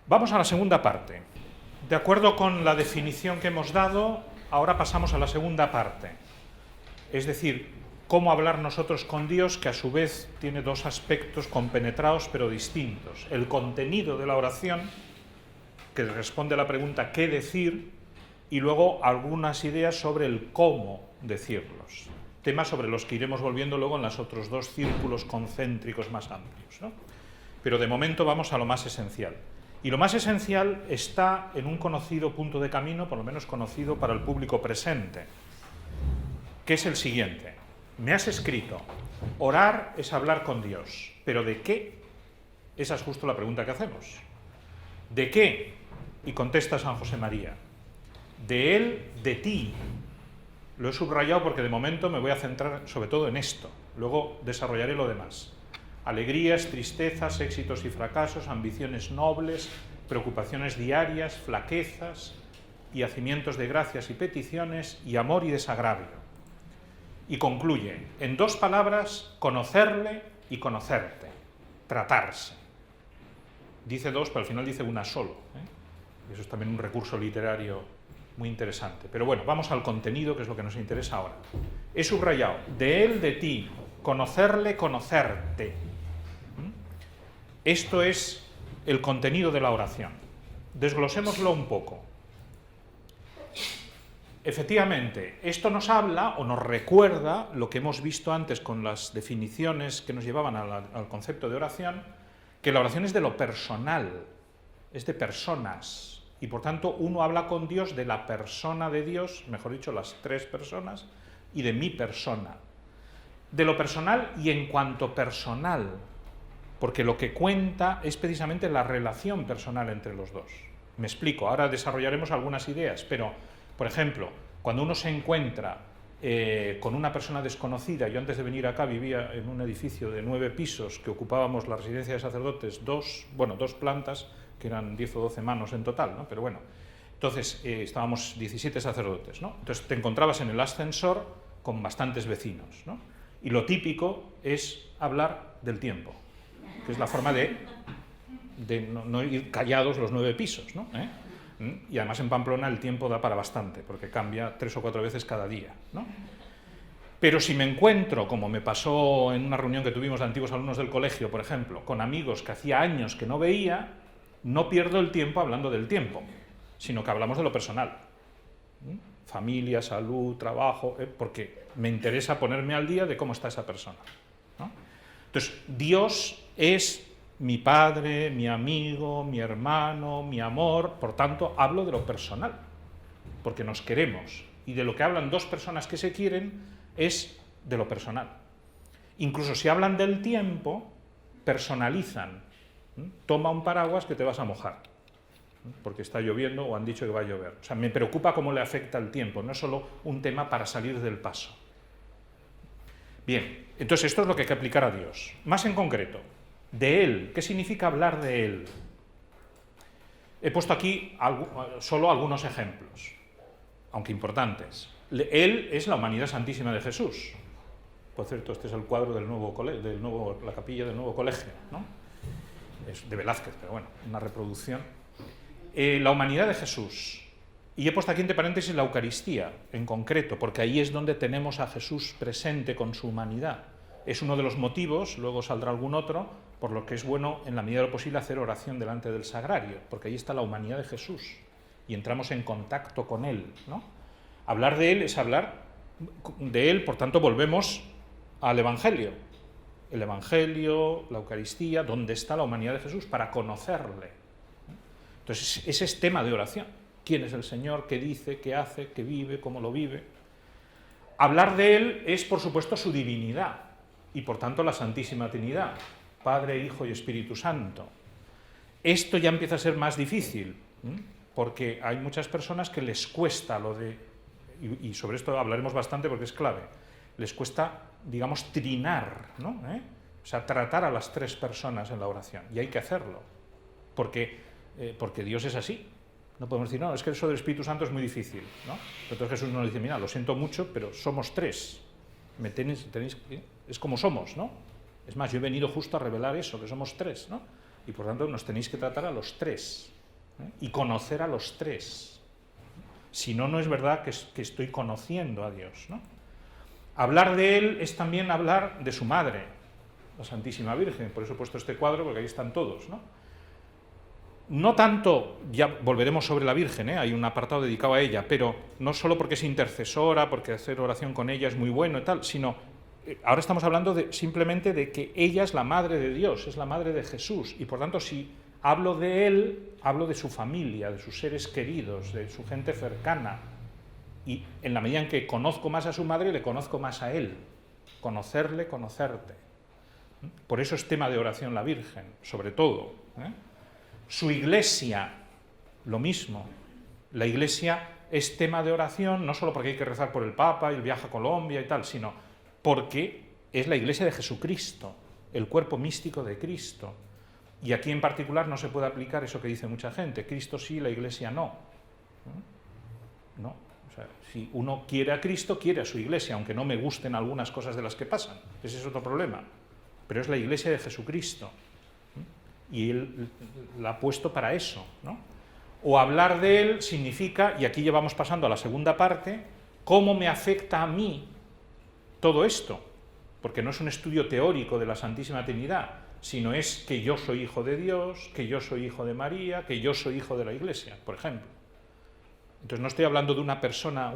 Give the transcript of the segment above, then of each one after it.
Vamos a la segunda parte. De acuerdo con la definición que hemos dado, ahora pasamos a la segunda parte. Es decir, cómo hablar nosotros con Dios, que a su vez tiene dos aspectos compenetrados pero distintos. El contenido de la oración, que responde a la pregunta ¿qué decir? Y luego algunas ideas sobre el cómo decirlos. Temas sobre los que iremos volviendo luego en los otros dos círculos concéntricos más amplios, ¿no? Pero de momento vamos a lo más esencial. Y lo más esencial está en un conocido punto de camino, por lo menos conocido para el público presente, que es el siguiente. Me has escrito, orar es hablar con Dios, ¿pero de qué? Esa es justo la pregunta que hacemos. ¿De qué? Y contesta San José María. De Él, de ti. Lo he subrayado porque de momento me voy a centrar sobre todo en esto, luego desarrollaré lo demás. Alegrías, tristezas, éxitos y fracasos, ambiciones nobles, preocupaciones diarias, flaquezas y hacimientos de gracias y peticiones, y amor y desagravio. Y concluye, en dos palabras, conocerle y conocerte, tratarse. Dice dos, pero al final dice una solo, ¿eh? Y eso es también un recurso literario muy interesante. Pero bueno, vamos al contenido, que es lo que nos interesa ahora. He subrayado, de él, de ti, conocerle, conocerte. Esto es el contenido de la oración. Desglosémoslo un poco. Efectivamente, esto nos habla o nos recuerda lo que hemos visto antes con las definiciones que nos llevaban al concepto de oración, que la oración es de lo personal, es de personas, y por tanto uno habla con Dios de la persona de Dios, mejor dicho, las tres personas, y de mi persona. De lo personal y en cuanto personal, porque lo que cuenta es precisamente la relación personal entre los dos. Me explico, ahora desarrollaremos algunas ideas, pero, por ejemplo, cuando uno se encuentra con una persona desconocida, yo antes de venir acá vivía en un edificio de 9 pisos que ocupábamos la residencia de sacerdotes, dos plantas, que eran 10 o 12 manos en total, ¿no? Pero bueno, entonces estábamos 17 sacerdotes, ¿no? Entonces te encontrabas en el ascensor con bastantes vecinos, ¿no? Y lo típico es hablar del tiempo, que es la forma de no ir callados los 9 pisos, ¿no? Y además en Pamplona el tiempo da para bastante, porque cambia 3 o 4 veces cada día, ¿no? Pero si me encuentro, como me pasó en una reunión que tuvimos de antiguos alumnos del colegio, por ejemplo, con amigos que hacía años que no veía, no pierdo el tiempo hablando del tiempo, sino que hablamos de lo personal. Familia, salud, trabajo, porque me interesa ponerme al día de cómo está esa persona, ¿no? Entonces, Dios es mi padre, mi amigo, mi hermano, mi amor, por tanto, hablo de lo personal, porque nos queremos, y de lo que hablan dos personas que se quieren es de lo personal. Incluso si hablan del tiempo, personalizan. Toma un paraguas que te vas a mojar, porque está lloviendo o han dicho que va a llover. O sea, me preocupa cómo le afecta el tiempo, no es solo un tema para salir del paso. Bien, entonces esto es lo que hay que aplicar a Dios. Más en concreto, de Él. ¿Qué significa hablar de Él? He puesto aquí solo algunos ejemplos, aunque importantes. Él es la humanidad santísima de Jesús. Por cierto, este es el cuadro la capilla del nuevo colegio, ¿no? Es de Velázquez, pero bueno, una reproducción. La humanidad de Jesús. Y he puesto aquí entre paréntesis la Eucaristía, en concreto, porque ahí es donde tenemos a Jesús presente con su humanidad. Es uno de los motivos, luego saldrá algún otro, por lo que es bueno, en la medida de lo posible, hacer oración delante del sagrario, porque ahí está la humanidad de Jesús, y entramos en contacto con Él, ¿no? Hablar de Él es hablar de Él, por tanto, volvemos al Evangelio. El Evangelio, la Eucaristía, donde está la humanidad de Jesús, para conocerle. Entonces, ese es tema de oración. ¿Quién es el Señor? ¿Qué dice? ¿Qué hace? ¿Qué vive? ¿Cómo lo vive? Hablar de Él es, por supuesto, su divinidad, y por tanto la Santísima Trinidad, Padre, Hijo y Espíritu Santo. Esto ya empieza a ser más difícil, porque hay muchas personas que les cuesta lo de, y sobre esto hablaremos bastante porque es clave, les cuesta, digamos, trinar, ¿no? O sea, tratar a las tres personas en la oración, y hay que hacerlo, porque Dios es así. No podemos decir, no, es que eso del Espíritu Santo es muy difícil, ¿no? Entonces Jesús nos dice, mira, lo siento mucho, pero somos tres. Es como somos, ¿no? Es más, yo he venido justo a revelar eso, que somos tres, ¿no? Y por tanto nos tenéis que tratar a los tres. y conocer a los tres. Si no, no es verdad que estoy conociendo a Dios, ¿no? Hablar de Él es también hablar de su madre, la Santísima Virgen. Por eso he puesto este cuadro, porque ahí están todos, ¿no? No tanto, ya volveremos sobre la Virgen, hay un apartado dedicado a ella, pero no solo porque es intercesora, porque hacer oración con ella es muy bueno y tal, sino ahora estamos hablando simplemente de que ella es la madre de Dios, es la madre de Jesús, y por tanto si hablo de Él, hablo de su familia, de sus seres queridos, de su gente cercana, y en la medida en que conozco más a su madre, le conozco más a Él. Conocerle, conocerte. Por eso es tema de oración la Virgen, sobre todo. Su Iglesia, lo mismo. La Iglesia es tema de oración no solo porque hay que rezar por el Papa y el viaje a Colombia y tal, sino porque es la Iglesia de Jesucristo, el cuerpo místico de Cristo. Y aquí en particular no se puede aplicar eso que dice mucha gente, Cristo sí, la Iglesia no. No, o sea, si uno quiere a Cristo, quiere a su Iglesia, aunque no me gusten algunas cosas de las que pasan. Ese es otro problema. Pero es la Iglesia de Jesucristo. Y Él la ha puesto para eso, ¿no? O hablar de Él significa, y aquí ya vamos pasando a la segunda parte, cómo me afecta a mí todo esto. Porque no es un estudio teórico de la Santísima Trinidad, sino es que yo soy hijo de Dios, que yo soy hijo de María, que yo soy hijo de la Iglesia, por ejemplo. Entonces no estoy hablando de una persona,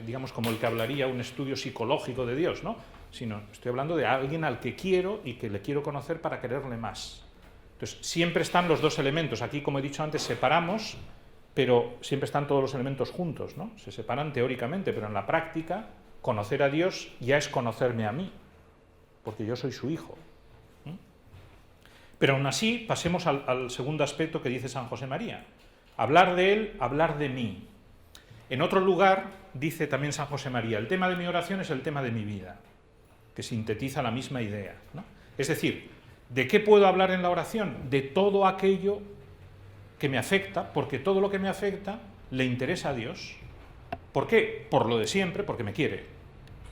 digamos como el que hablaría un estudio psicológico de Dios, ¿no? Sino estoy hablando de alguien al que quiero y que le quiero conocer para quererle más. Entonces siempre están los dos elementos. Aquí, como he dicho antes, separamos, pero siempre están todos los elementos juntos, ¿no? Se separan teóricamente, pero en la práctica, conocer a Dios ya es conocerme a mí, porque yo soy su hijo. Pero aún así, pasemos al segundo aspecto que dice San José María. Hablar de Él, hablar de mí. En otro lugar, dice también San José María, el tema de mi oración es el tema de mi vida, que sintetiza la misma idea, ¿no? Es decir, ¿de qué puedo hablar en la oración? De todo aquello que me afecta, porque todo lo que me afecta le interesa a Dios. ¿Por qué? Por lo de siempre, porque me quiere.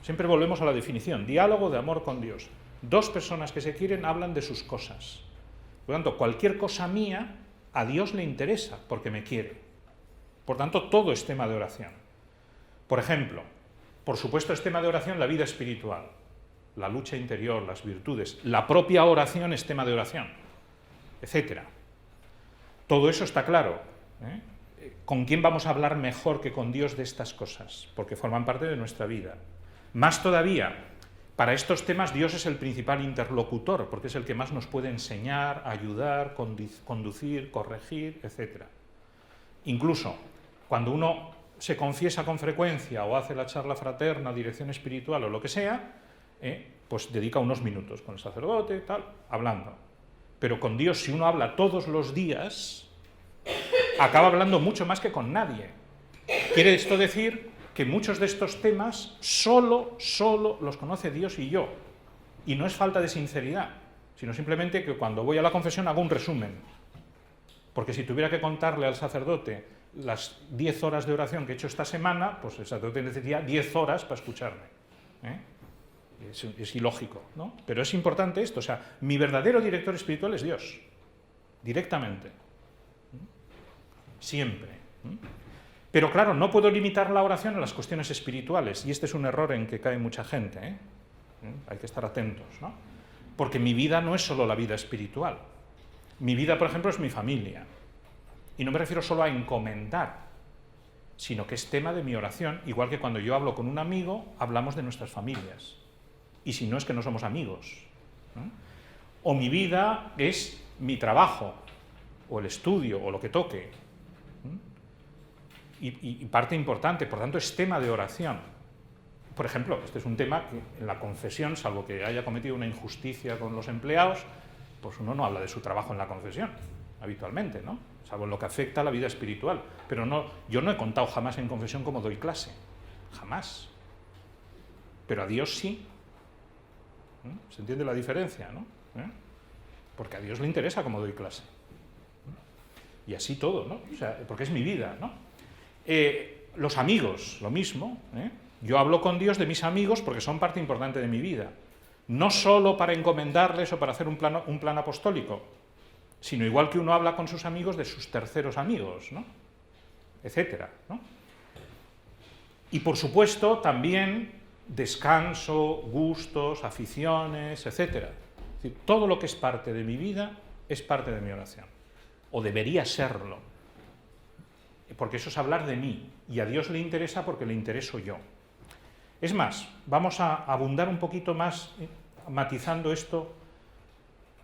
Siempre volvemos a la definición, diálogo de amor con Dios. Dos personas que se quieren hablan de sus cosas. Por lo tanto, cualquier cosa mía a Dios le interesa, porque me quiere. Por tanto, todo es tema de oración. Por ejemplo, por supuesto es tema de oración la vida espiritual, la lucha interior, las virtudes, la propia oración es tema de oración, etc. Todo eso está claro. ¿Con quién vamos a hablar mejor que con Dios de estas cosas? Porque forman parte de nuestra vida. Más todavía, para estos temas Dios es el principal interlocutor, porque es el que más nos puede enseñar, ayudar, conducir, corregir, etc. Incluso cuando uno se confiesa con frecuencia o hace la charla fraterna, dirección espiritual o lo que sea, pues dedica unos minutos con el sacerdote, tal, hablando. Pero con Dios, si uno habla todos los días, acaba hablando mucho más que con nadie. Quiere esto decir que muchos de estos temas solo los conoce Dios y yo. Y no es falta de sinceridad, sino simplemente que cuando voy a la confesión hago un resumen. Porque si tuviera que contarle al sacerdote las 10 horas de oración que he hecho esta semana, pues el sacerdote necesitaría 10 horas para escucharme. Es ilógico, ¿no? Pero es importante esto, o sea, mi verdadero director espiritual es Dios, directamente. Siempre. Pero claro, no puedo limitar la oración a las cuestiones espirituales, y este es un error en que cae mucha gente, Hay que estar atentos, ¿no? Porque mi vida no es solo la vida espiritual. Mi vida, por ejemplo, es mi familia. Y no me refiero solo a encomendar, sino que es tema de mi oración, igual que cuando yo hablo con un amigo, hablamos de nuestras familias. Y si no, es que no somos amigos, ¿no? O mi vida es mi trabajo, o el estudio, o lo que toque. Y parte importante, por tanto, es tema de oración. Por ejemplo, este es un tema que en la confesión, salvo que haya cometido una injusticia con los empleados, pues uno no habla de su trabajo en la confesión, habitualmente, ¿no? Salvo en lo que afecta a la vida espiritual. Pero no, yo no he contado jamás en confesión cómo doy clase, jamás. Pero a Dios sí. ¿Se entiende la diferencia, no? Porque a Dios le interesa cómo doy clase. Y así todo, ¿no? O sea, porque es mi vida, ¿no? Los amigos, lo mismo. Yo hablo con Dios de mis amigos porque son parte importante de mi vida. No solo para encomendarles o para hacer un plan apostólico, sino igual que uno habla con sus amigos de sus terceros amigos, ¿no? Etcétera, ¿no? Y por supuesto también descanso, gustos, aficiones, etcétera. Es decir, todo lo que es parte de mi vida es parte de mi oración, o debería serlo, porque eso es hablar de mí, y a Dios le interesa porque le intereso yo. Es más, vamos a abundar un poquito más, matizando esto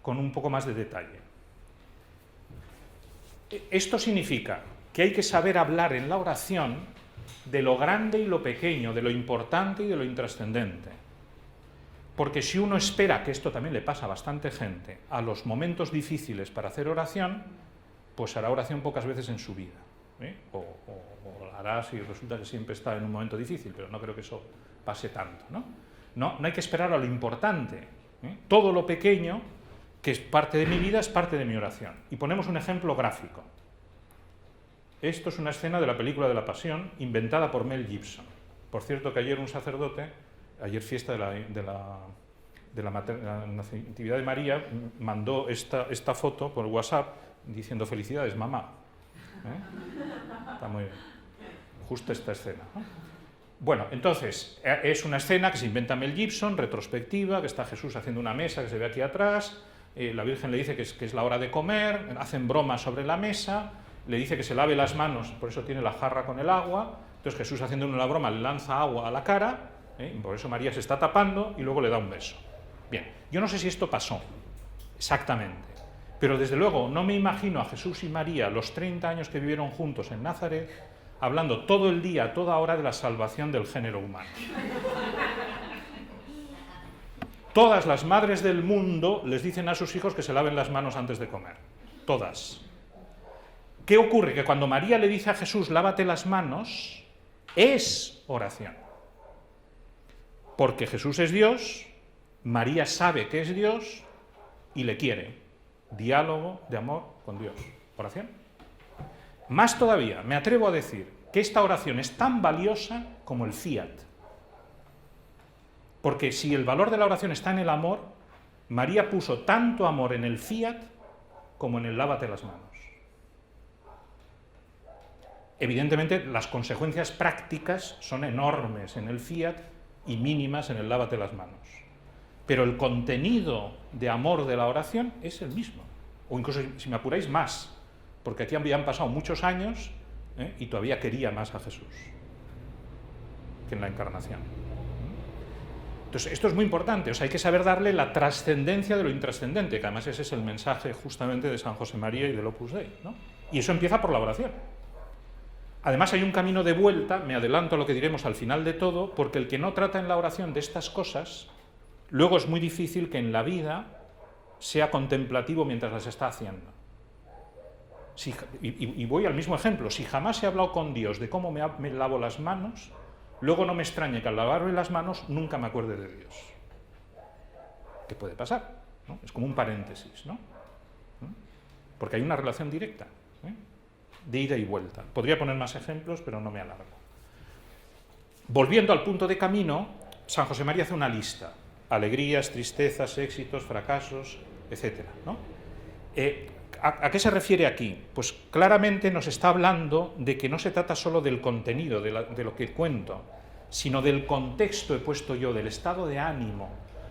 con un poco más de detalle. Esto significa que hay que saber hablar en la oración de lo grande y lo pequeño, de lo importante y de lo intrascendente. Porque si uno espera, que esto también le pasa a bastante gente, a los momentos difíciles para hacer oración, pues hará oración pocas veces en su vida. O la hará si resulta que siempre está en un momento difícil, pero no creo que eso pase tanto, ¿no? No hay que esperar a lo importante. Todo lo pequeño, que es parte de mi vida, es parte de mi oración. Y ponemos un ejemplo gráfico. Esto es una escena de la película de la Pasión, inventada por Mel Gibson. Por cierto, que ayer un sacerdote, ayer fiesta de la Natividad de María, mandó esta foto por WhatsApp diciendo felicidades, mamá. Está muy bien. Justo esta escena, ¿no? Bueno, entonces, es una escena que se inventa Mel Gibson, retrospectiva, que está Jesús haciendo una mesa que se ve aquí atrás, la Virgen le dice que es la hora de comer, hacen bromas sobre la mesa, le dice que se lave las manos, por eso tiene la jarra con el agua, entonces Jesús haciendo una broma le lanza agua a la cara, por eso María se está tapando y luego le da un beso. Bien, yo no sé si esto pasó exactamente, pero desde luego no me imagino a Jesús y María, los 30 años que vivieron juntos en Nazaret, hablando todo el día, a toda hora de la salvación del género humano. Todas las madres del mundo les dicen a sus hijos que se laven las manos antes de comer. Todas. ¿Qué ocurre? Que cuando María le dice a Jesús, lávate las manos, es oración. Porque Jesús es Dios, María sabe que es Dios y le quiere. Diálogo de amor con Dios. ¿Oración? Más todavía, me atrevo a decir que esta oración es tan valiosa como el fiat. Porque si el valor de la oración está en el amor, María puso tanto amor en el fiat como en el lávate las manos. Evidentemente, las consecuencias prácticas son enormes en el fiat y mínimas en el lávate las manos. Pero el contenido de amor de la oración es el mismo. O incluso, si me apuráis, más. Porque aquí habían pasado muchos años y todavía quería más a Jesús que en la encarnación. Entonces, esto es muy importante. O sea, hay que saber darle la trascendencia de lo intrascendente, que además ese es el mensaje justamente de San José María y del Opus Dei, ¿no? Y eso empieza por la oración. Además hay un camino de vuelta, me adelanto a lo que diremos al final de todo, porque el que no trata en la oración de estas cosas, luego es muy difícil que en la vida sea contemplativo mientras las está haciendo. Y voy al mismo ejemplo, si jamás he hablado con Dios de cómo me lavo las manos, luego no me extrañe que al lavarme las manos nunca me acuerde de Dios. ¿Qué puede pasar? ¿No? Es como un paréntesis, ¿no? Porque hay una relación directa, de ida y vuelta. Podría poner más ejemplos, pero no me alargo. Volviendo al punto de camino, San José María hace una lista. Alegrías, tristezas, éxitos, fracasos, etc., ¿no? ¿A qué se refiere aquí? Pues claramente nos está hablando de que no se trata solo del contenido, de lo que cuento, sino del contexto he puesto yo, del estado de ánimo.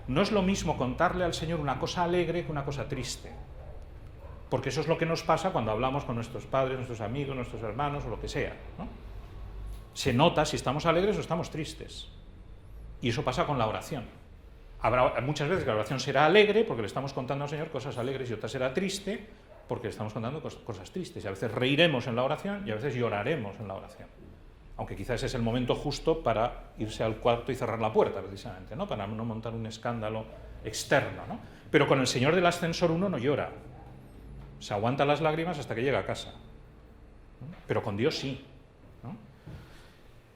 No es lo mismo contarle al Señor una cosa alegre que una cosa triste. Porque eso es lo que nos pasa cuando hablamos con nuestros padres, nuestros amigos, nuestros hermanos o lo que sea, ¿no? Se nota si estamos alegres o estamos tristes. Y eso pasa con la oración. Habrá muchas veces que la oración será alegre porque le estamos contando al Señor cosas alegres y otras será triste porque le estamos contando cosas tristes. Y a veces reiremos en la oración y a veces lloraremos en la oración. Aunque quizás ese es el momento justo para irse al cuarto y cerrar la puerta, precisamente, ¿no? Para no montar un escándalo externo, ¿no? Pero con el Señor del ascensor uno no llora. Se aguanta las lágrimas hasta que llega a casa. ¿No? Pero con Dios sí, ¿no?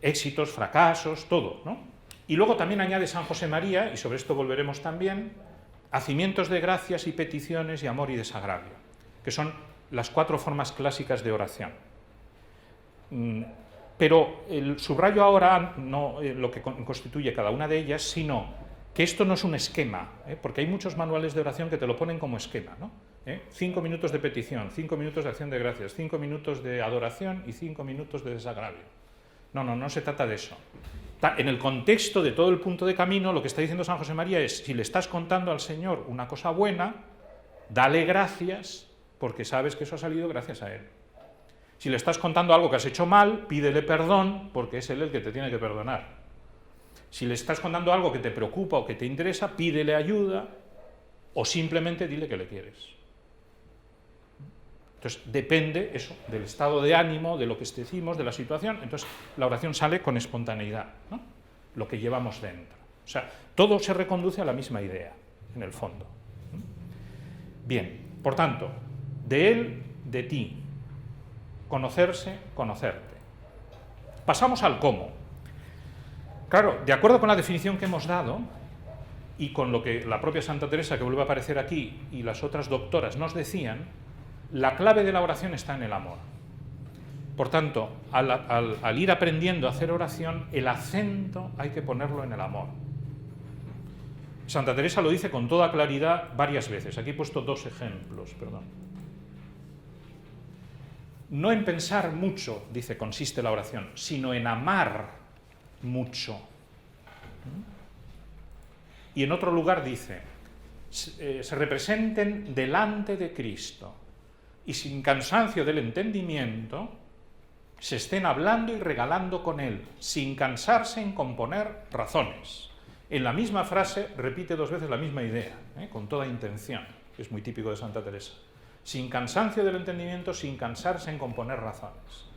Éxitos, fracasos, todo, ¿no? Y luego también añade San José María, y sobre esto volveremos también, hacimientos de gracias y peticiones y amor y desagravio, que son las 4 formas clásicas de oración. Pero el subrayo ahora no lo que constituye cada una de ellas, sino que esto no es un esquema, porque hay muchos manuales de oración que te lo ponen como esquema, ¿no? 5 minutos de petición, 5 minutos de acción de gracias, 5 minutos de adoración y 5 minutos de desagravio. No se trata de eso. En el contexto de todo el punto de camino, lo que está diciendo San José María es, si le estás contando al Señor una cosa buena, dale gracias, porque sabes que eso ha salido gracias a Él. Si le estás contando algo que has hecho mal, pídele perdón, porque es Él el que te tiene que perdonar. Si le estás contando algo que te preocupa o que te interesa, pídele ayuda, o simplemente dile que le quieres. Entonces, depende eso, del estado de ánimo, de lo que decimos, de la situación. Entonces, la oración sale con espontaneidad, ¿no? Lo que llevamos dentro. O sea, todo se reconduce a la misma idea, en el fondo. Bien, por tanto, de Él, de ti. Conocerse, conocerte. Pasamos al cómo. Claro, de acuerdo con la definición que hemos dado, y con lo que la propia Santa Teresa, que vuelve a aparecer aquí, y las otras doctoras nos decían, la clave de la oración está en el amor. Por tanto, al ir aprendiendo a hacer oración, el acento hay que ponerlo en el amor. Santa Teresa lo dice con toda claridad varias veces. Aquí he puesto 2 ejemplos, perdón. No en pensar mucho, dice, consiste la oración, sino en amar mucho. Y en otro lugar dice, se representen delante de Cristo y sin cansancio del entendimiento, se estén hablando y regalando con Él, sin cansarse en componer razones. En la misma frase repite 2 veces la misma idea, con toda intención, que es muy típico de Santa Teresa. Sin cansancio del entendimiento, sin cansarse en componer razones.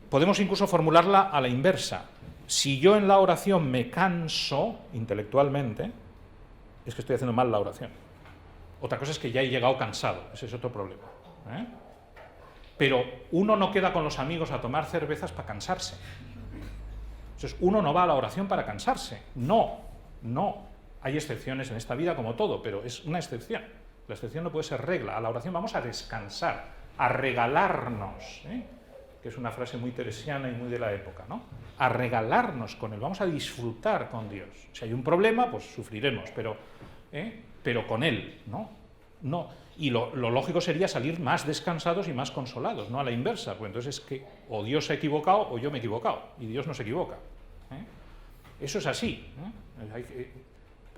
Podemos incluso formularla a la inversa. Si yo en la oración me canso intelectualmente, es que estoy haciendo mal la oración. Otra cosa es que ya he llegado cansado, ese es otro problema. Pero uno no queda con los amigos a tomar cervezas para cansarse. Entonces, uno no va a la oración para cansarse. No. Hay excepciones en esta vida como todo, pero es una excepción. La excepción no puede ser regla. A la oración vamos a descansar, a regalarnos, que es una frase muy teresiana y muy de la época, ¿no? A regalarnos con Él, vamos a disfrutar con Dios. Si hay un problema, pues sufriremos, pero con Él, ¿no? Y lo lógico sería salir más descansados y más consolados, no a la inversa, pues entonces es que o Dios se ha equivocado o yo me he equivocado, y Dios no se equivoca. Eso es así.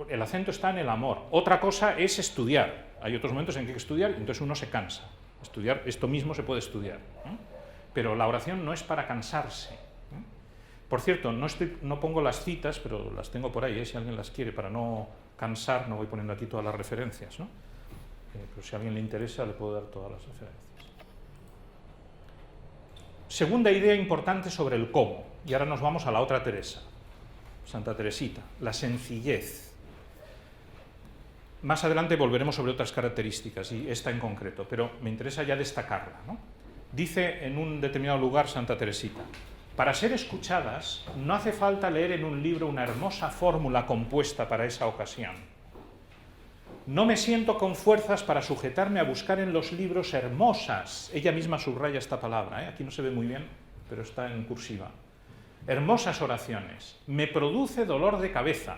El acento está en el amor. Otra cosa es estudiar. Hay otros momentos en que hay que estudiar y entonces uno se cansa. Estudiar, esto mismo se puede estudiar. Pero la oración no es para cansarse. Por cierto, no pongo las citas, pero las tengo por ahí, si alguien las quiere, para no cansar, no voy poniendo aquí todas las referencias, ¿no? Pero si a alguien le interesa, le puedo dar todas las referencias. Segunda idea importante sobre el cómo, y ahora nos vamos a la otra Teresa, Santa Teresita, la sencillez. Más adelante volveremos sobre otras características, y esta en concreto, pero me interesa ya destacarla, ¿no? Dice en un determinado lugar Santa Teresita, para ser escuchadas no hace falta leer en un libro una hermosa fórmula compuesta para esa ocasión. No me siento con fuerzas para sujetarme a buscar en los libros hermosas, ella misma subraya esta palabra, aquí no se ve muy bien, pero está en cursiva, hermosas oraciones, me produce dolor de cabeza.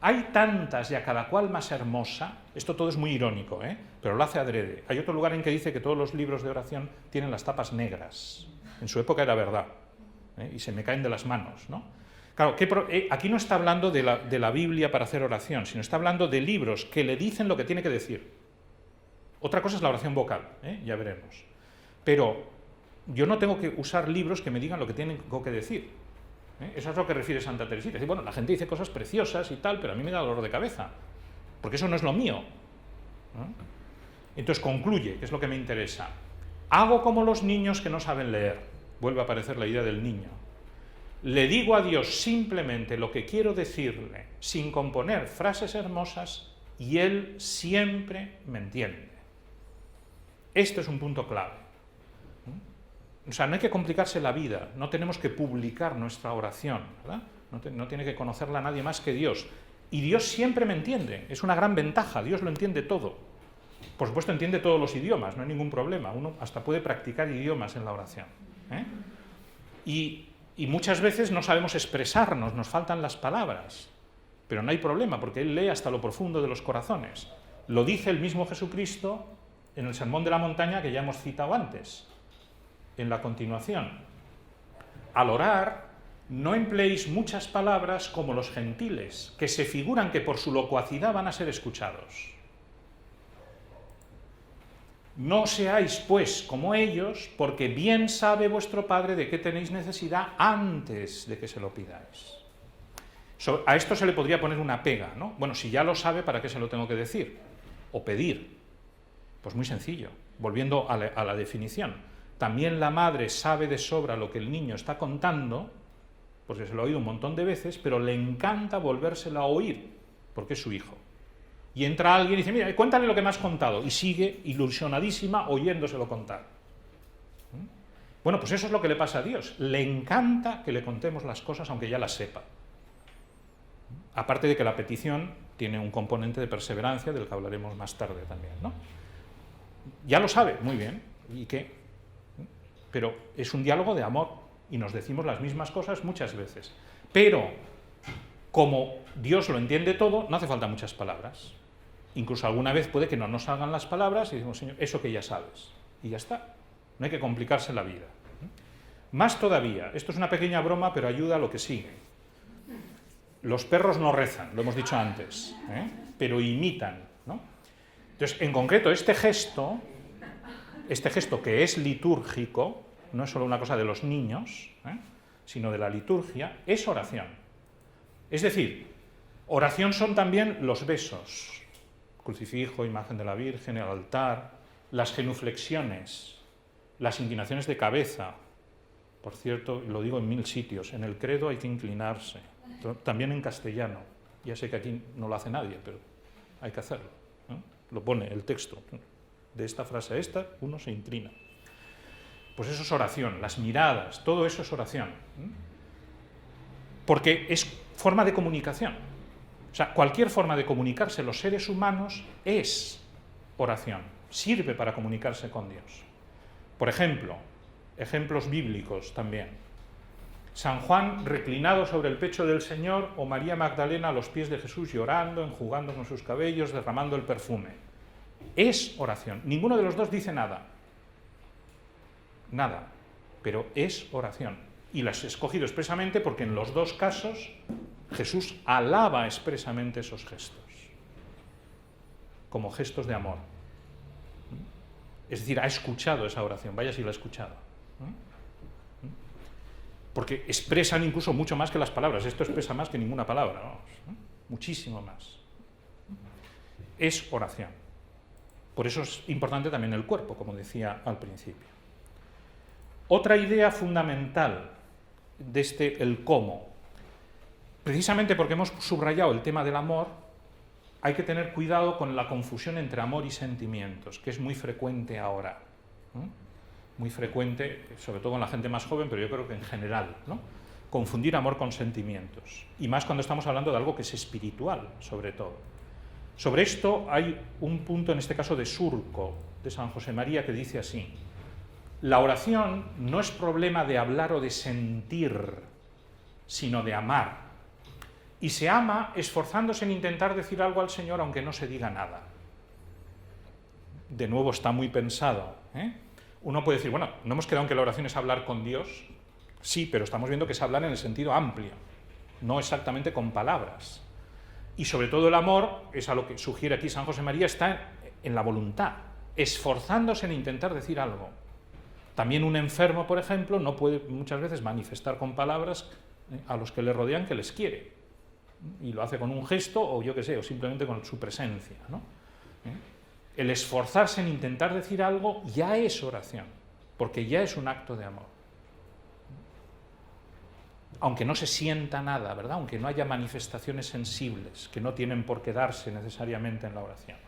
Hay tantas y a cada cual más hermosa, esto todo es muy irónico, pero lo hace adrede. Hay otro lugar en que dice que todos los libros de oración tienen las tapas negras. En su época era verdad, y se me caen de las manos, ¿no? Claro, aquí no está hablando de la Biblia para hacer oración, sino está hablando de libros que le dicen lo que tiene que decir. Otra cosa es la oración vocal, ya veremos. Pero yo no tengo que usar libros que me digan lo que tengo que decir. Eso es lo que refiere Santa Teresita. Dice, bueno, la gente dice cosas preciosas y tal, pero a mí me da dolor de cabeza, porque eso no es lo mío. Entonces concluye, que es lo que me interesa. Hago como los niños que no saben leer. Vuelve a aparecer la idea del niño. Le digo a Dios simplemente lo que quiero decirle, sin componer frases hermosas, y Él siempre me entiende. Este es un punto clave. O sea, no hay que complicarse la vida, no tenemos que publicar nuestra oración, ¿verdad? No tiene que conocerla nadie más que Dios. Y Dios siempre me entiende, es una gran ventaja, Dios lo entiende todo. Por supuesto entiende todos los idiomas, no hay ningún problema, uno hasta puede practicar idiomas en la oración. Y muchas veces no sabemos expresarnos, nos faltan las palabras, pero no hay problema, porque Él lee hasta lo profundo de los corazones. Lo dice el mismo Jesucristo en el Sermón de la Montaña que ya hemos citado antes, en la continuación. Al orar, no empleéis muchas palabras como los gentiles, que se figuran que por su locuacidad van a ser escuchados. No seáis, pues, como ellos, porque bien sabe vuestro Padre de qué tenéis necesidad antes de que se lo pidáis. A esto se le podría poner una pega, ¿no? Bueno, si ya lo sabe, ¿para qué se lo tengo que decir? O pedir. Pues muy sencillo, volviendo a la definición. También la madre sabe de sobra lo que el niño está contando, porque se lo ha oído un montón de veces, pero le encanta volvérselo a oír, porque es su hijo. Y entra alguien y dice, mira, cuéntale lo que me has contado, y sigue ilusionadísima oyéndoselo contar. Bueno, pues eso es lo que le pasa a Dios. Le encanta que le contemos las cosas, aunque ya las sepa. Aparte de que la petición tiene un componente de perseverancia, del que hablaremos más tarde también, ¿no? Ya lo sabe, muy bien, ¿y qué? Pero es un diálogo de amor, y nos decimos las mismas cosas muchas veces. Pero, como Dios lo entiende todo, no hace falta muchas palabras. Incluso alguna vez puede que no nos salgan las palabras y decimos, Señor, eso que ya sabes. Y ya está. No hay que complicarse la vida. Más todavía, esto es una pequeña broma, pero ayuda a lo que sigue. Los perros no rezan, lo hemos dicho antes, pero imitan, ¿no? Entonces, en concreto, este gesto que es litúrgico, no es solo una cosa de los niños, sino de la liturgia, es oración. Es decir, oración son también los besos, crucifijo, imagen de la Virgen, el altar, las genuflexiones, las inclinaciones de cabeza. Por cierto, lo digo en 1000 sitios, en el credo hay que inclinarse, también en castellano. Ya sé que aquí no lo hace nadie, pero hay que hacerlo, ¿no? Lo pone el texto. De esta frase a esta, uno se inclina. Pues eso es oración, las miradas, todo eso es oración. Porque es forma de comunicación. O sea, cualquier forma de comunicarse los seres humanos es oración, sirve para comunicarse con Dios. Por ejemplo, ejemplos bíblicos también. San Juan reclinado sobre el pecho del Señor o María Magdalena a los pies de Jesús llorando, enjugando con sus cabellos, derramando el perfume. Es oración. Ninguno de los dos dice nada. Nada. Pero es oración. Y las he escogido expresamente porque en los dos casos Jesús alaba expresamente esos gestos. Como gestos de amor. Es decir, ha escuchado esa oración. Vaya si la ha escuchado. Porque expresan incluso mucho más que las palabras. Esto expresa más que ninguna palabra. Vamos, muchísimo más. Es oración. Por eso es importante también el cuerpo, como decía al principio. Otra idea fundamental de el cómo. Precisamente porque hemos subrayado el tema del amor, hay que tener cuidado con la confusión entre amor y sentimientos, que es muy frecuente ahora. Muy frecuente, sobre todo con la gente más joven, pero yo creo que en general, ¿no? Confundir amor con sentimientos. Y más cuando estamos hablando de algo que es espiritual, sobre todo. Sobre esto hay un punto, en este caso de Surco, de San José María, que dice así: la oración no es problema de hablar o de sentir, sino de amar. Y se ama esforzándose en intentar decir algo al Señor aunque no se diga nada. De nuevo está muy pensado, Uno puede decir, bueno, ¿no hemos quedado en que la oración es hablar con Dios? Sí, pero estamos viendo que es hablar en el sentido amplio, no exactamente con palabras. Y sobre todo el amor, es a lo que sugiere aquí San José María, está en la voluntad, esforzándose en intentar decir algo. También un enfermo, por ejemplo, no puede muchas veces manifestar con palabras a los que le rodean que les quiere. Y lo hace con un gesto o yo qué sé, o simplemente con su presencia, ¿no? El esforzarse en intentar decir algo ya es oración, porque ya es un acto de amor. Aunque no se sienta nada, ¿verdad? Aunque no haya manifestaciones sensibles, que no tienen por qué darse necesariamente en la oración.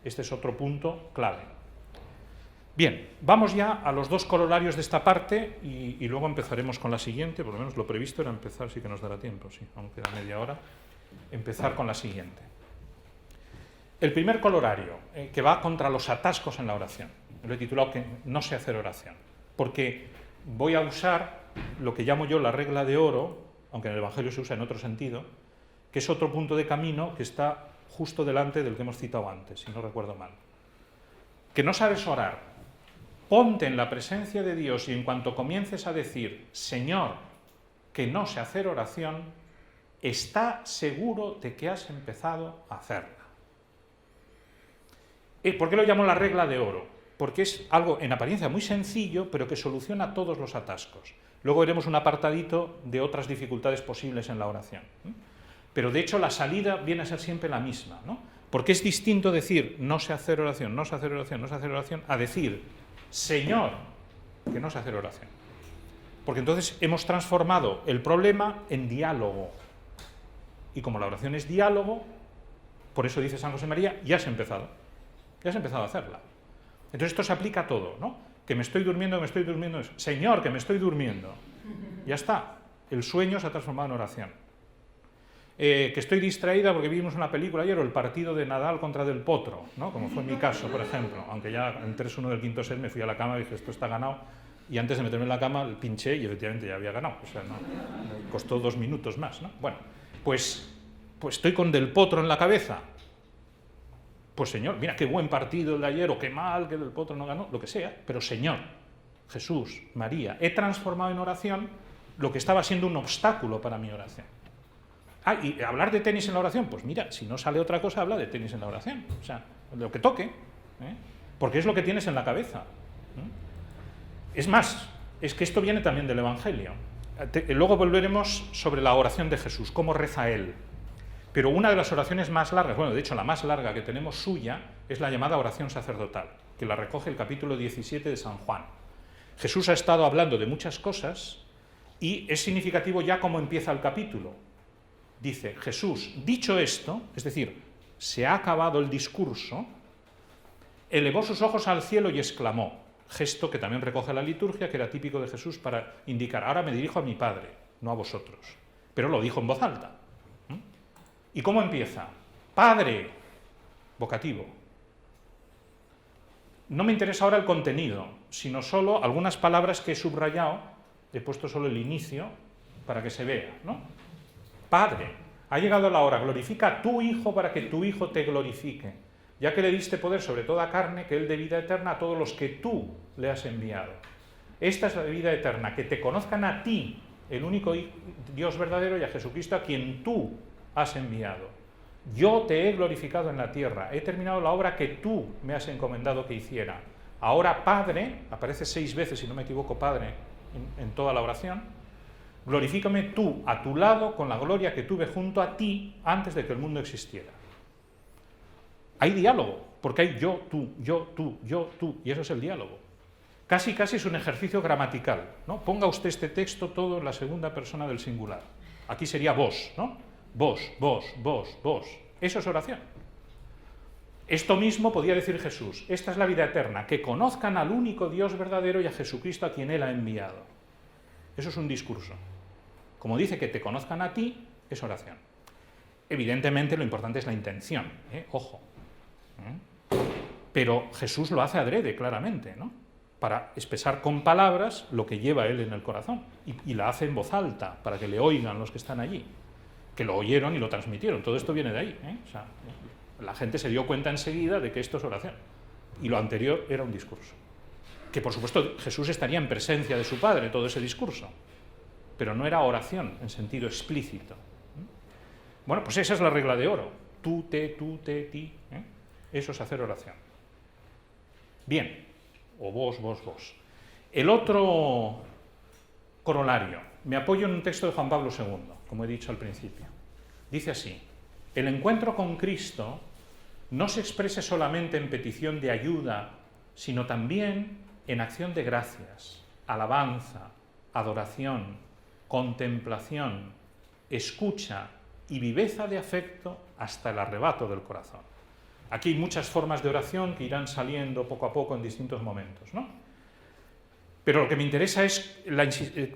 Este es otro punto clave. Bien, vamos ya a los dos corolarios de esta parte y luego empezaremos con la siguiente. Por lo menos lo previsto era empezar, sí que nos dará tiempo, sí, aún queda media hora. Empezar con la siguiente. El primer corolario, que va contra los atascos en la oración. Lo he titulado que no sé hacer oración, porque voy a usar lo que llamo yo la regla de oro, aunque en el Evangelio se usa en otro sentido, que es otro punto de camino que está justo delante del que hemos citado antes, si no recuerdo mal. Que no sabes orar, ponte en la presencia de Dios y en cuanto comiences a decir, Señor, que no sé hacer oración, está seguro de que has empezado a hacerla. ¿Por qué lo llamo la regla de oro? Porque es algo en apariencia muy sencillo, pero que soluciona todos los atascos. Luego veremos un apartadito de otras dificultades posibles en la oración. Pero de hecho la salida viene a ser siempre la misma, ¿no? Porque es distinto decir no sé hacer oración, no sé hacer oración, no sé hacer oración, a decir Señor, que no sé hacer oración. Porque entonces hemos transformado el problema en diálogo. Y como la oración es diálogo, por eso dice San José María, ya has empezado a hacerla. Entonces esto se aplica a todo, ¿no? Que me estoy durmiendo, Señor, que me estoy durmiendo. Ya está, el sueño se ha transformado en oración. Que estoy distraída porque vimos una película ayer, o el partido de Nadal contra Del Potro, ¿no? Como fue mi caso, por ejemplo, aunque ya en 3-1 del quinto set me fui a la cama y dije, esto está ganado, y antes de meterme en la cama pinché y efectivamente ya había ganado, o sea, no, me costó 2 minutos más, ¿no? Bueno, pues estoy con Del Potro en la cabeza. Pues Señor, mira qué buen partido el de ayer, o qué mal que Del Potro no ganó, lo que sea, pero Señor, Jesús, María, he transformado en oración lo que estaba siendo un obstáculo para mi oración. Y hablar de tenis en la oración, pues mira, si no sale otra cosa, habla de tenis en la oración, o sea, lo que toque, porque es lo que tienes en la cabeza. Es más, es que esto viene también del Evangelio. Luego volveremos sobre la oración de Jesús, cómo reza él. Pero una de las oraciones más largas, bueno, de hecho la más larga que tenemos suya, es la llamada oración sacerdotal, que la recoge el capítulo 17 de San Juan. Jesús ha estado hablando de muchas cosas y es significativo ya cómo empieza el capítulo. Dice, Jesús, dicho esto, es decir, se ha acabado el discurso, elevó sus ojos al cielo y exclamó, gesto que también recoge la liturgia, que era típico de Jesús para indicar, ahora me dirijo a mi Padre, no a vosotros. Pero lo dijo en voz alta. ¿Y cómo empieza? Padre, vocativo. No me interesa ahora el contenido, sino solo algunas palabras que he subrayado, he puesto solo el inicio para que se vea, ¿no? Padre, ha llegado la hora, glorifica a tu Hijo para que tu Hijo te glorifique, ya que le diste poder sobre toda carne, que Él dé vida eterna a todos los que tú le has enviado. Esta es la vida eterna, que te conozcan a ti, el único Dios verdadero, y a Jesucristo a quien tú has enviado. Yo te he glorificado en la tierra, he terminado la obra que tú me has encomendado que hiciera. Ahora, Padre, aparece 6 veces, si no me equivoco, Padre, en toda la oración, glorifícame tú a tu lado con la gloria que tuve junto a ti antes de que el mundo existiera. Hay diálogo, porque hay yo, tú, y eso es el diálogo. Casi es un ejercicio gramatical, ¿no? Ponga usted este texto todo en la segunda persona del singular. Aquí sería vos, ¿no? Vos. Eso es oración. Esto mismo podía decir Jesús. Esta es la vida eterna, que conozcan al único Dios verdadero y a Jesucristo a quien Él ha enviado. Eso es un discurso. Como dice que te conozcan a ti, es oración. Evidentemente lo importante es la intención, ojo. Pero Jesús lo hace adrede, claramente, ¿no? Para expresar con palabras lo que lleva Él en el corazón. Y la hace en voz alta, para que le oigan los que están allí. Que lo oyeron y lo transmitieron. Todo esto viene de ahí. O sea, la gente se dio cuenta enseguida de que esto es oración. Y lo anterior era un discurso. Que por supuesto Jesús estaría en presencia de su Padre, todo ese discurso. Pero no era oración en sentido explícito. Bueno, pues esa es la regla de oro. Tú, te, ti. Eso es hacer oración. Bien. O vos. El otro corolario. Me apoyo en un texto de Juan Pablo II, como he dicho al principio. Dice así, el encuentro con Cristo no se expresa solamente en petición de ayuda, sino también en acción de gracias, alabanza, adoración, contemplación, escucha y viveza de afecto hasta el arrebato del corazón. Aquí hay muchas formas de oración que irán saliendo poco a poco en distintos momentos, ¿no? Pero lo que me interesa es,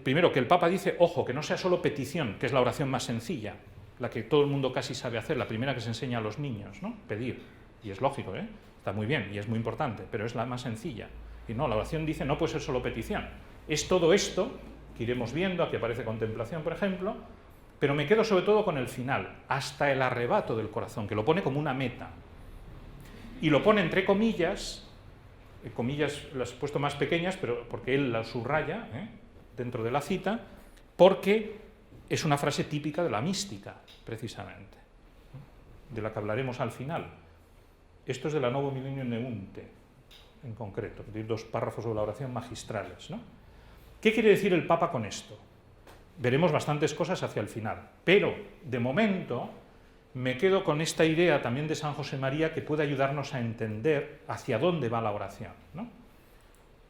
primero, que el Papa dice, ojo, que no sea solo petición, que es la oración más sencilla, la que todo el mundo casi sabe hacer, la primera que se enseña a los niños, ¿no? Pedir. Y es lógico, está muy bien y es muy importante, pero es la más sencilla. Y no, la oración dice, no puede ser solo petición. Es todo esto que iremos viendo, aquí aparece contemplación, por ejemplo, pero me quedo sobre todo con el final, hasta el arrebato del corazón, que lo pone como una meta. Y lo pone entre comillas las he puesto más pequeñas, pero porque él las subraya dentro de la cita, porque es una frase típica de la mística, precisamente, de la que hablaremos al final. Esto es de la Novo Millennium Neunte, en concreto, de 2 párrafos sobre la oración magistrales, ¿no? ¿Qué quiere decir el Papa con esto? Veremos bastantes cosas hacia el final, pero de momento me quedo con esta idea también de San José María que puede ayudarnos a entender hacia dónde va la oración, ¿no?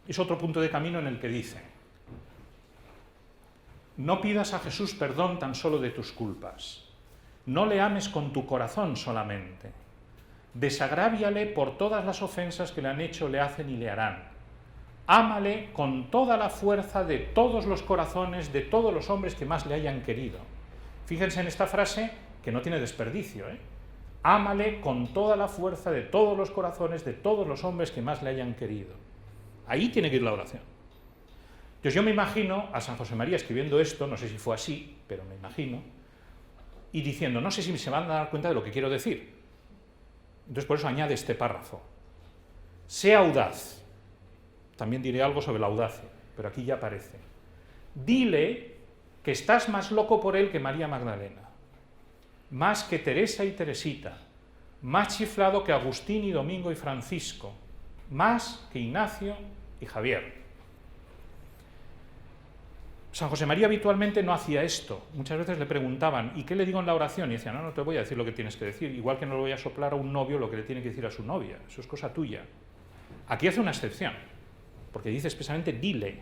Es otro punto de camino en el que dice: no pidas a Jesús perdón tan solo de tus culpas, no le ames con tu corazón solamente, desagráviale por todas las ofensas que le han hecho, le hacen y le harán. Ámale con toda la fuerza de todos los corazones, de todos los hombres que más le hayan querido. Fíjense en esta frase que no tiene desperdicio, ¿eh? Ámale con toda la fuerza de todos los corazones, de todos los hombres que más le hayan querido. Ahí tiene que ir la oración. Entonces yo me imagino a San José María escribiendo esto, no sé si fue así, pero me imagino, y diciendo, no sé si se van a dar cuenta de lo que quiero decir. Entonces por eso añade este párrafo. Sea audaz. También diré algo sobre la audacia, pero aquí ya aparece. Dile que estás más loco por él que María Magdalena, más que Teresa y Teresita, más chiflado que Agustín y Domingo y Francisco, más que Ignacio y Javier. San José María habitualmente no hacía esto. Muchas veces le preguntaban, ¿y qué le digo en la oración? Y decía, no te voy a decir lo que tienes que decir, igual que no le voy a soplar a un novio lo que le tiene que decir a su novia, eso es cosa tuya. Aquí hace una excepción, porque dice expresamente dile,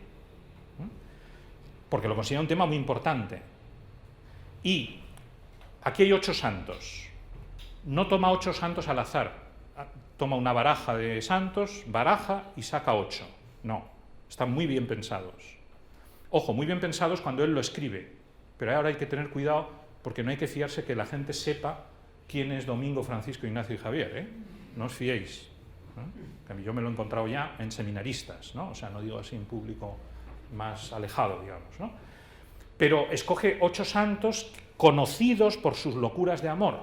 porque lo considera un tema muy importante. Y aquí hay 8 santos. No toma 8 santos al azar, toma una baraja de santos, baraja y saca 8. No, están muy bien pensados. Ojo, muy bien pensados cuando él lo escribe, pero ahora hay que tener cuidado porque no hay que fiarse que la gente sepa quién es Domingo, Francisco, Ignacio y Javier, ¿eh? No os fiéis. Yo me lo he encontrado ya en seminaristas, ¿no? O sea, no digo así en público más alejado, digamos, ¿no? Pero escoge 8 santos conocidos por sus locuras de amor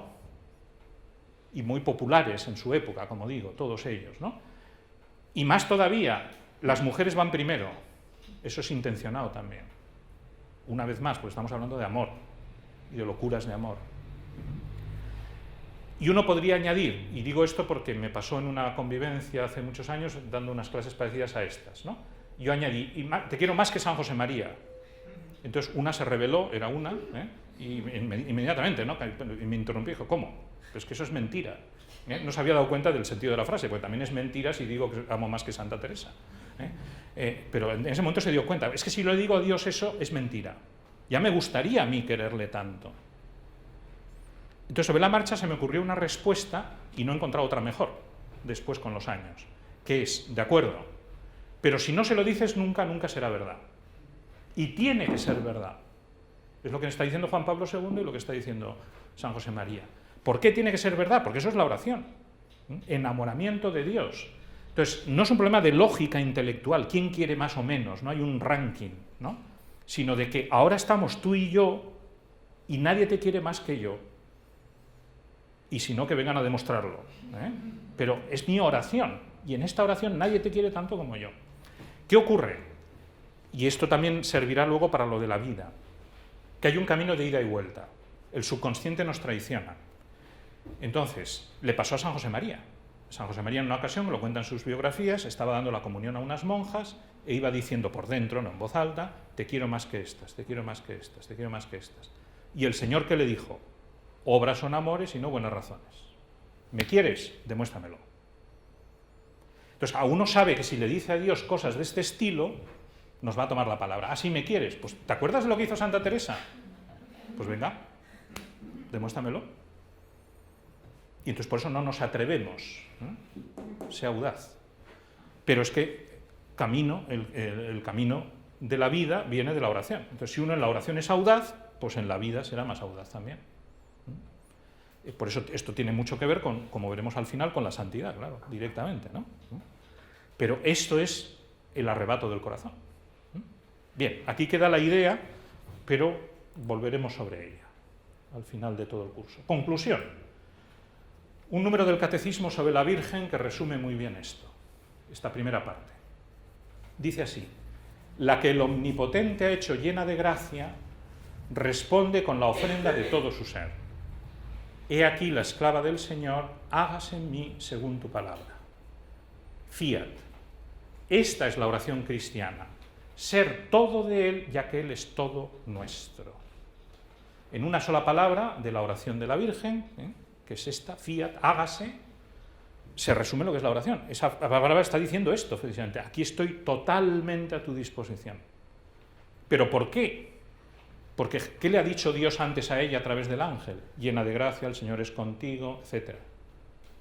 y muy populares en su época, como digo, todos ellos, ¿no? Y más todavía, las mujeres van primero, eso es intencionado también. Una vez más, pues estamos hablando de amor y de locuras de amor. Y uno podría añadir, y digo esto porque me pasó en una convivencia hace muchos años dando unas clases parecidas a estas, ¿no? Yo añadí, te quiero más que San José María. Entonces una se rebeló, era una, y inmediatamente, ¿no? Y me interrumpí y dijo, ¿cómo? Pues que eso es mentira. No se había dado cuenta del sentido de la frase, porque también es mentira si digo que amo más que Santa Teresa. Pero en ese momento se dio cuenta, es que si le digo a Dios eso, es mentira. Ya me gustaría a mí quererle tanto. Entonces, sobre la marcha se me ocurrió una respuesta y no he encontrado otra mejor, después con los años, que es, de acuerdo, pero si no se lo dices nunca, nunca será verdad. Y tiene que ser verdad. Es lo que está diciendo Juan Pablo II y lo que está diciendo San José María. ¿Por qué tiene que ser verdad? Porque eso es la oración. Enamoramiento de Dios. Entonces, no es un problema de lógica intelectual, quién quiere más o menos, no hay un ranking, ¿no? Sino de que ahora estamos tú y yo y nadie te quiere más que yo. Y si no, que vengan a demostrarlo, ¿eh? Pero es mi oración, y en esta oración nadie te quiere tanto como yo. ¿Qué ocurre? Y esto también servirá luego para lo de la vida, que hay un camino de ida y vuelta. El subconsciente nos traiciona. Entonces, le pasó a San José María. San José María en una ocasión, lo cuentan sus biografías, estaba dando la comunión a unas monjas e iba diciendo por dentro, no en voz alta, te quiero más que estas, te quiero más que estas, te quiero más que estas. Y el Señor, ¿qué le dijo? Obras son amores y no buenas razones. ¿Me quieres? Demuéstramelo. Entonces, a uno sabe que si le dice a Dios cosas de este estilo, nos va a tomar la palabra. ¿Ah, sí me quieres? Pues, ¿te acuerdas de lo que hizo Santa Teresa? Pues venga, demuéstramelo. Y entonces por eso no nos atrevemos. Sea audaz. Pero es que el camino de la vida viene de la oración. Entonces, si uno en la oración es audaz, pues en la vida será más audaz también. Por eso esto tiene mucho que ver con, como veremos al final, con la santidad, claro, directamente, ¿no? Pero esto es el arrebato del corazón. Bien, aquí queda la idea, pero volveremos sobre ella. al final de todo el curso. Conclusión. Un número del Catecismo sobre la Virgen que resume muy bien esto, esta primera parte. Dice así: la que el Omnipotente ha hecho llena de gracia, responde con la ofrenda de todo su ser. He aquí la esclava del Señor, hágase en mí según tu palabra. Fiat. Esta es la oración cristiana, ser todo de Él, ya que Él es todo nuestro. En una sola palabra de la oración de la Virgen, que es esta, fiat, hágase, se resume lo que es la oración. Esa palabra está diciendo esto, precisamente: aquí estoy totalmente a tu disposición. ¿Pero por qué? Porque ¿qué le ha dicho Dios antes a ella a través del ángel? Llena de gracia, el Señor es contigo, etc.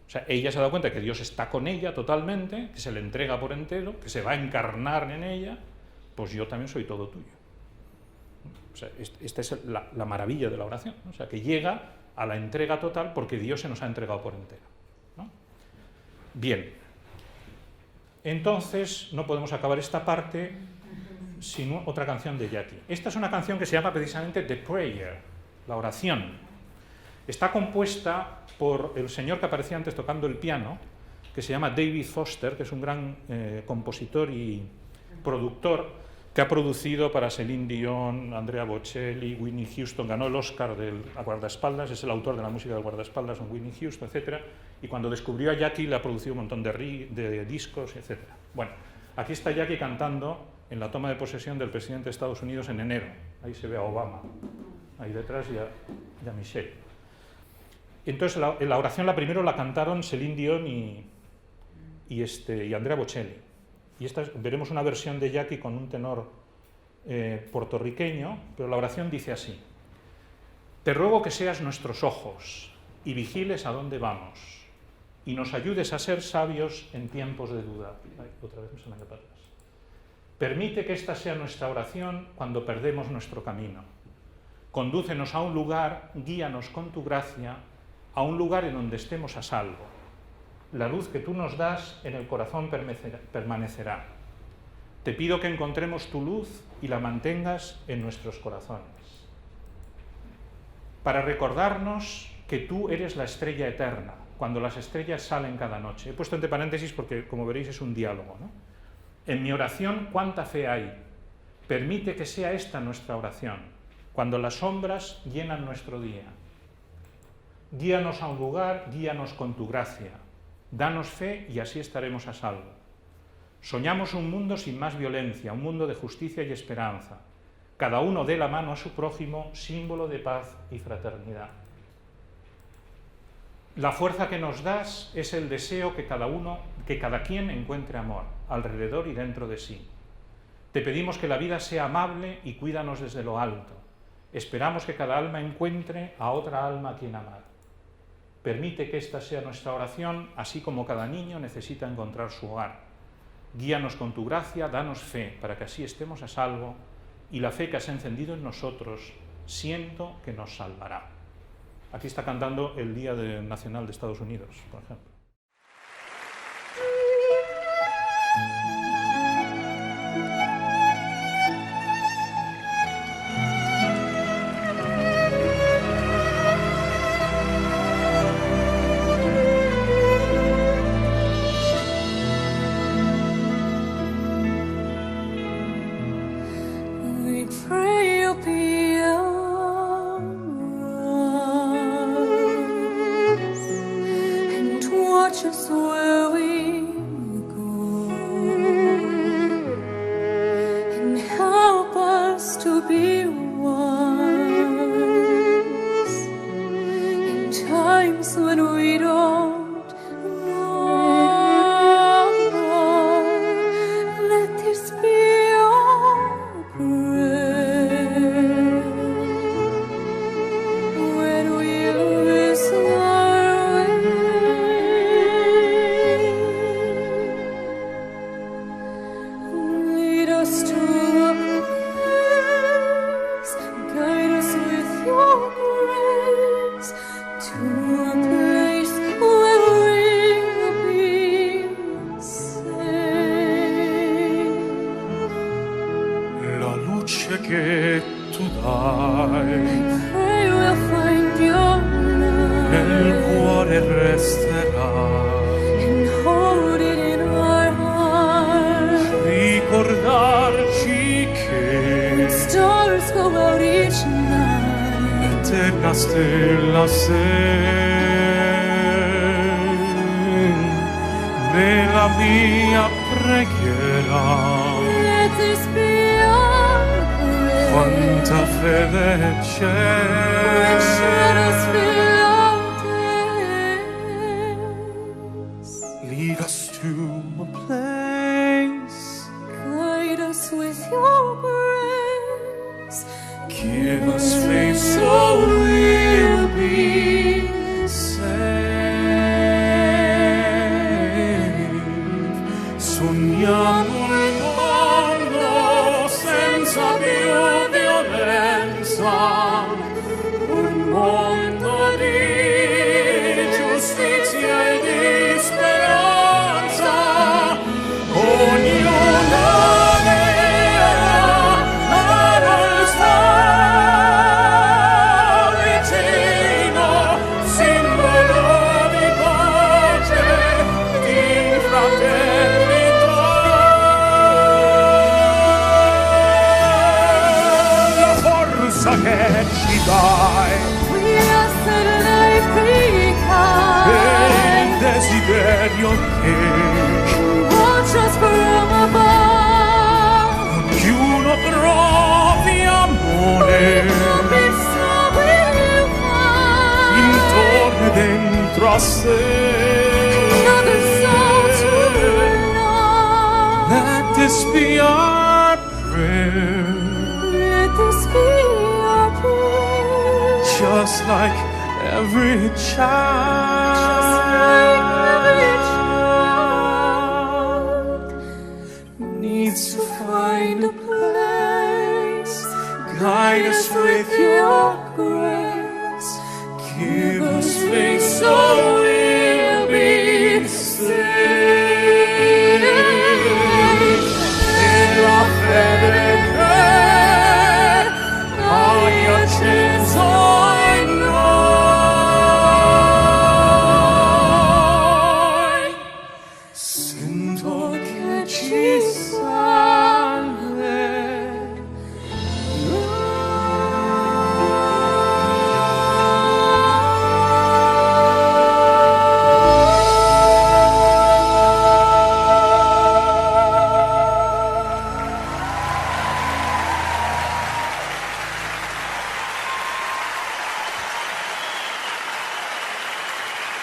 O sea, ella se ha dado cuenta que Dios está con ella totalmente, que se le entrega por entero, que se va a encarnar en ella. Pues yo también soy todo tuyo. O sea, esta es la maravilla de la oración, ¿no? O sea, que llega a la entrega total porque Dios se nos ha entregado por entero, ¿no? Bien. Entonces, no podemos acabar esta parte sin otra canción de Jackie. Esta es una canción que se llama precisamente The Prayer, la oración. Está compuesta por el señor que aparecía antes tocando el piano, que se llama David Foster, que es un gran compositor y productor, que ha producido para Celine Dion, Andrea Bocelli, Whitney Houston, ganó el Oscar del guardaespaldas, es el autor de la música del guardaespaldas con Whitney Houston, etc. Y cuando descubrió a Jackie le ha producido un montón de discos, etc. Bueno, aquí está Jackie cantando en la toma de posesión del presidente de Estados Unidos en enero. Ahí se ve a Obama, ahí detrás y a Michelle. Entonces la oración primero la cantaron Celine Dion y Andrea Bocelli. Y veremos una versión de Jackie con un tenor puertorriqueño, pero la oración dice así: te ruego que seas nuestros ojos y vigiles a dónde vamos y nos ayudes a ser sabios en tiempos de duda. Ay, otra vez me se me ha ido para atrás. Permite que esta sea nuestra oración cuando perdemos nuestro camino. Condúcenos a un lugar, guíanos con tu gracia, a un lugar en donde estemos a salvo. La luz que tú nos das en el corazón permanecerá. Te pido que encontremos tu luz y la mantengas en nuestros corazones. Para recordarnos que tú eres la estrella eterna, cuando las estrellas salen cada noche. He puesto entre paréntesis porque, como veréis, es un diálogo, ¿no? En mi oración, ¿cuánta fe hay? Permite que sea esta nuestra oración, cuando las sombras llenan nuestro día. Guíanos a un lugar, guíanos con tu gracia. Danos fe y así estaremos a salvo. Soñamos un mundo sin más violencia, un mundo de justicia y esperanza. Cada uno dé la mano a su prójimo, símbolo de paz y fraternidad. La fuerza que nos das es el deseo que cada quien encuentre amor, alrededor y dentro de sí. Te pedimos que la vida sea amable y cuídanos desde lo alto. Esperamos que cada alma encuentre a otra alma a quien amar. Permite que esta sea nuestra oración, así como cada niño necesita encontrar su hogar. Guíanos con tu gracia, danos fe, para que así estemos a salvo, y la fe que has encendido en nosotros, siento que nos salvará. Aquí está cantando el Día Nacional de Estados Unidos, por ejemplo. Che tu dai, pray we'll find your love nel cuore resterà. and hold it in our heart. Ricordarci When che stars go out each night, eterna stella sei nella mia preghiera. let this be our prayer. Quanta fede When c'è, shadows fill our days, lead us to a place, guide us with your grace. give us faith so we'll be safe. Sogniamo il mondo senza più violenza, un mondo di giustizia e di speranza. Ognuno ama il suo vicino, simbolo di pace, di fraternità. La forza che ci dai We ask that life be e il kind. desiderio che Watch us from above. ognuno trovi amore So will find intorno e dentro a sé. another soul to love. Let this be our prayer, Let this be our prayer. just like every Like every child needs to Find a place. guide us with your grace. give us faith so